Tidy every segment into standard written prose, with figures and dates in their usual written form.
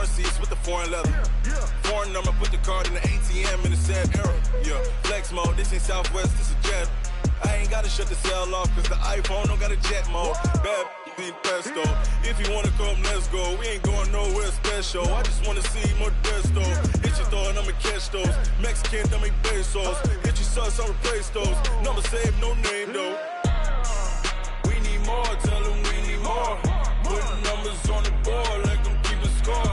seats with the foreign leather. Foreign number, put the card in the ATM in the sad era. Yeah, flex mode, this ain't Southwest, this is jet. I ain't gotta shut the cell off, cause the iPhone don't got a jet mode. Bad need pesto. If you wanna come, let's go. We ain't going nowhere special. I just wanna see Modesto. Hit your throw and I'ma catch those. Mexican, dummy pesos. Hit your sauce, I'll replace those. Number saved, no name though. We need more, tell them we need more. Putting numbers on the board, like them keep a score.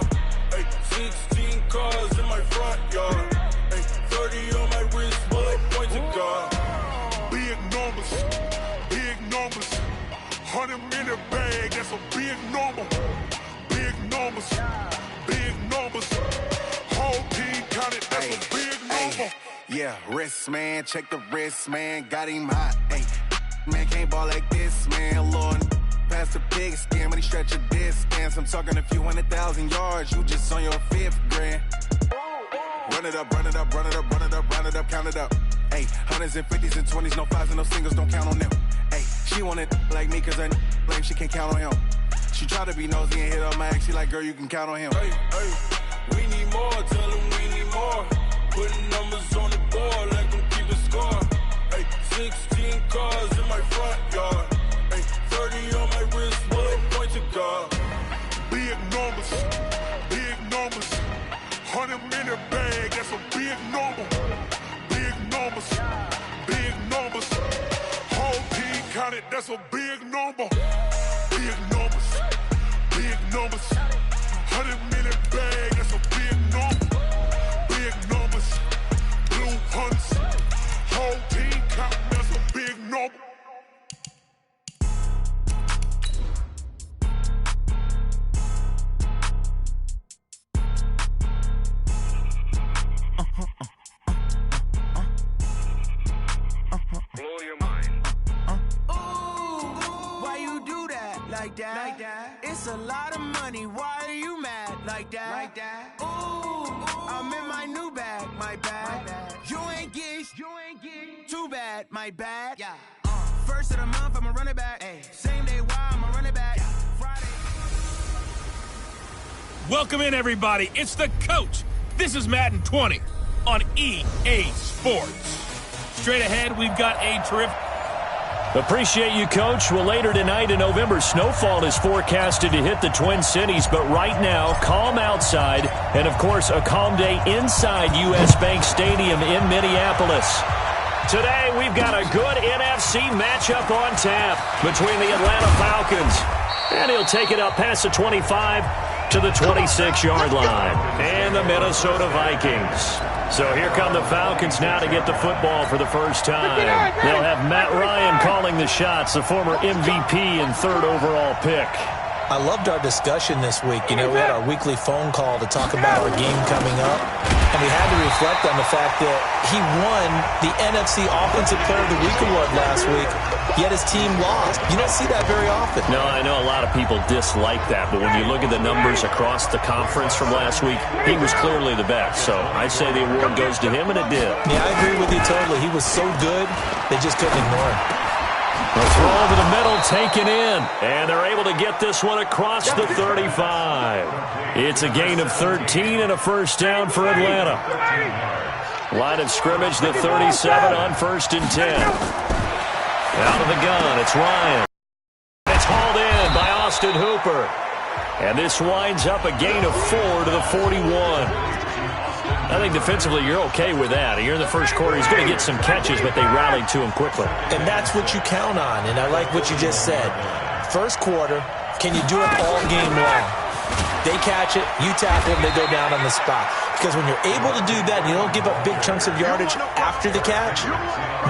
Ay, 16 cars in my front yard. Ay, 30 on my wrist, bullet point to God. Big numbers, big numbers. 100 minute bag, that's a big number. Big numbers, big numbers. Whole team counted, that's a big number. Yeah, wrist man, check the wrist man, got him hot. Ay, man can't ball like this, man. Lord, past the big skin, but he stretch a distance. I'm talking a few 100,000 yards, you just on your 5th grand. Run it up, run it up, run it up, run it up, run it up, count it up. Ay, hundreds and 50s and 20s, no 5s and no singles, don't count on them. Ay, she want it like me, cause her like she can't count on him. She try to be nosy and hit up my ex, she like, girl, you can count on him. Hey, hey, we need more, tell them we need more. Putting numbers on the board, like them keep a score. Ay, 16 cars in my front yard. Ay, 30 on my wrist, bullet point to God. Big numbers, big numbers. 100 minute bag, that's a big number. Big numbers, big numbers. Whole team counted, that's a big number. Big numbers, big numbers. 100 minute bag, that's a big number. Big numbers, blue hunts. Whole team counting, that's a big number. Blow your mind. Why you do that? Like that? Like that? It's a lot of money. Why are you mad? Like that? Like that? Ooh, I'm in my new bag. My bad. You ain't get. Too bad. My bad. Yeah. First of the month, I'ma run it back. Ay. Same day, why I'ma run it back. Yeah. Friday. Welcome in, everybody. It's the coach. This is Madden 20 on EA Sports. Straight ahead, we've got a terrific... Appreciate you, Coach. Well, later tonight in November, snowfall is forecasted to hit the Twin Cities, but right now, calm outside, and, of course, a calm day inside U.S. Bank Stadium in Minneapolis. Today, we've got a good NFC matchup on tap between the Atlanta Falcons, and he'll take it up past the 25 to the 26-yard line, and the Minnesota Vikings. So here come the Falcons now to get the football for the first time. They'll have Matt Ryan calling the shots, the former MVP and 3rd overall pick. I loved our discussion this week. You know, we had our weekly phone call to talk about our game coming up, and we had to reflect on the fact that he won the NFC Offensive Player of the Week award last week, yet his team lost. You don't see that very often. No, I know a lot of people dislike that, but when you look at the numbers across the conference from last week, he was clearly the best. So I say the award goes to him, and it did. Yeah, I agree with you totally. He was so good, they just couldn't ignore him. The throw over the middle taken in, and they're able to get this one across the 35. It's a gain of 13 and a first down for Atlanta. Line of scrimmage, the 37 on 1st and 10. Out of the gun, it's Ryan. It's hauled in by Austin Hooper. And this winds up a gain of 4 to the 41. I think defensively you're okay with that. Here in the first quarter, he's going to get some catches, but they rallied to him quickly. And that's what you count on, and I like what you just said. First quarter, can you do it all game long? They catch it, you tackle them, they go down on the spot. Because when you're able to do that and you don't give up big chunks of yardage after the catch,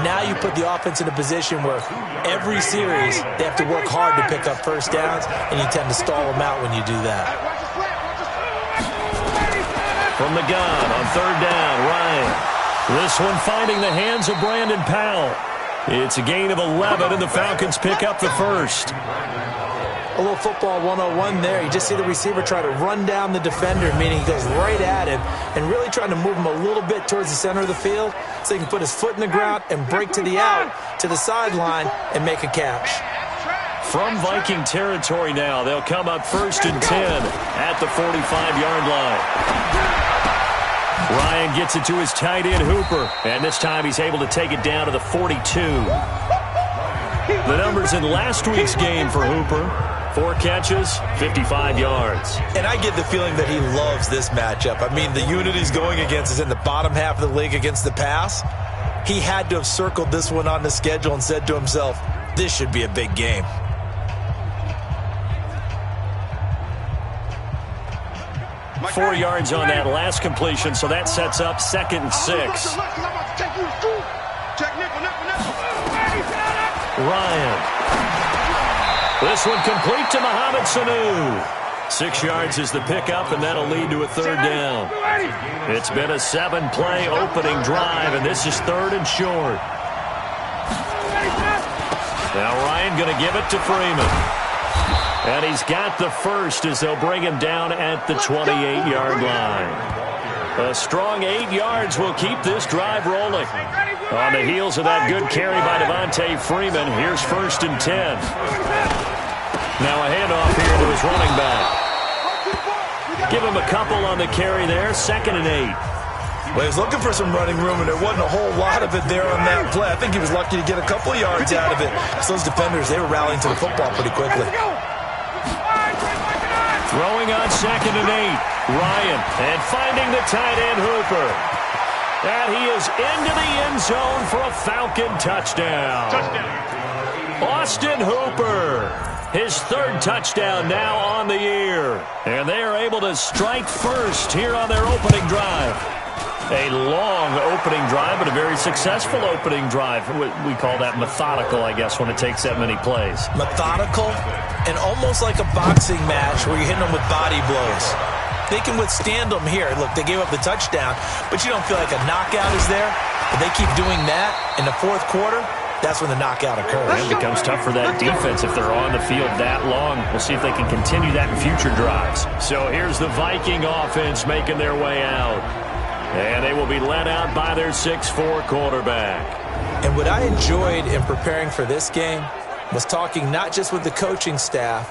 now you put the offense in a position where every series they have to work hard to pick up first downs, and you tend to stall them out when you do that. From the gun on 3rd down, Ryan. This one finding the hands of Brandon Powell. It's a gain of 11, and the Falcons pick up the first. A little football 101 there. You just see the receiver try to run down the defender, meaning he goes right at him and really trying to move him a little bit towards the center of the field so he can put his foot in the ground and break to the out, to the sideline, and make a catch. From Viking territory now, they'll come up 1st and 10 at at the 45-yard line. Ryan gets it to his tight end, Hooper. And this time he's able to take it down to the 42. The numbers in last week's game for Hooper: 4 catches, 55 yards. And I get the feeling that he loves this matchup. I mean, the unit he's going against is in the bottom half of the league against the pass. He had to have circled this one on the schedule and said to himself, this should be a big game. Four yards on that last completion, so that sets up 2nd and 6. Ryan. This one complete to Mohamed Sanu. 6 yards is the pickup, and that'll lead to a 3rd down. It's been a 7-play opening drive, and this is 3rd and short. Now Ryan going to give it to Freeman. And he's got the first as they'll bring him down at the 28-yard line. A strong 8 yards will keep this drive rolling. On the heels of that good carry by Devontae Freeman, here's 1st and 10. Now a handoff here to his running back. Give him a couple on the carry there, 2nd and 8. Well, he was looking for some running room, and there wasn't a whole lot of it there on that play. I think he was lucky to get a couple of yards out of it. So those defenders, they were rallying to the football pretty quickly. Throwing on 2nd and 8. Ryan, and finding the tight end Hooper. And he is into the end zone for a Falcon touchdown. Austin Hooper. His 3rd touchdown now on the year. And they are able to strike first here on their opening drive. A long opening drive, but a very successful opening drive. We call that methodical, I guess, when it takes that many plays. Methodical and almost like a boxing match where you're hitting them with body blows. They can withstand them here. Look, they gave up the touchdown, but you don't feel like a knockout is there. But they keep doing that in the 4th quarter. That's when the knockout occurs. It becomes tough for that defense if they're on the field that long. We'll see if they can continue that in future drives. So here's the Viking offense making their way out. And they will be led out by their 6'4" quarterback. And what I enjoyed in preparing for this game was talking not just with the coaching staff,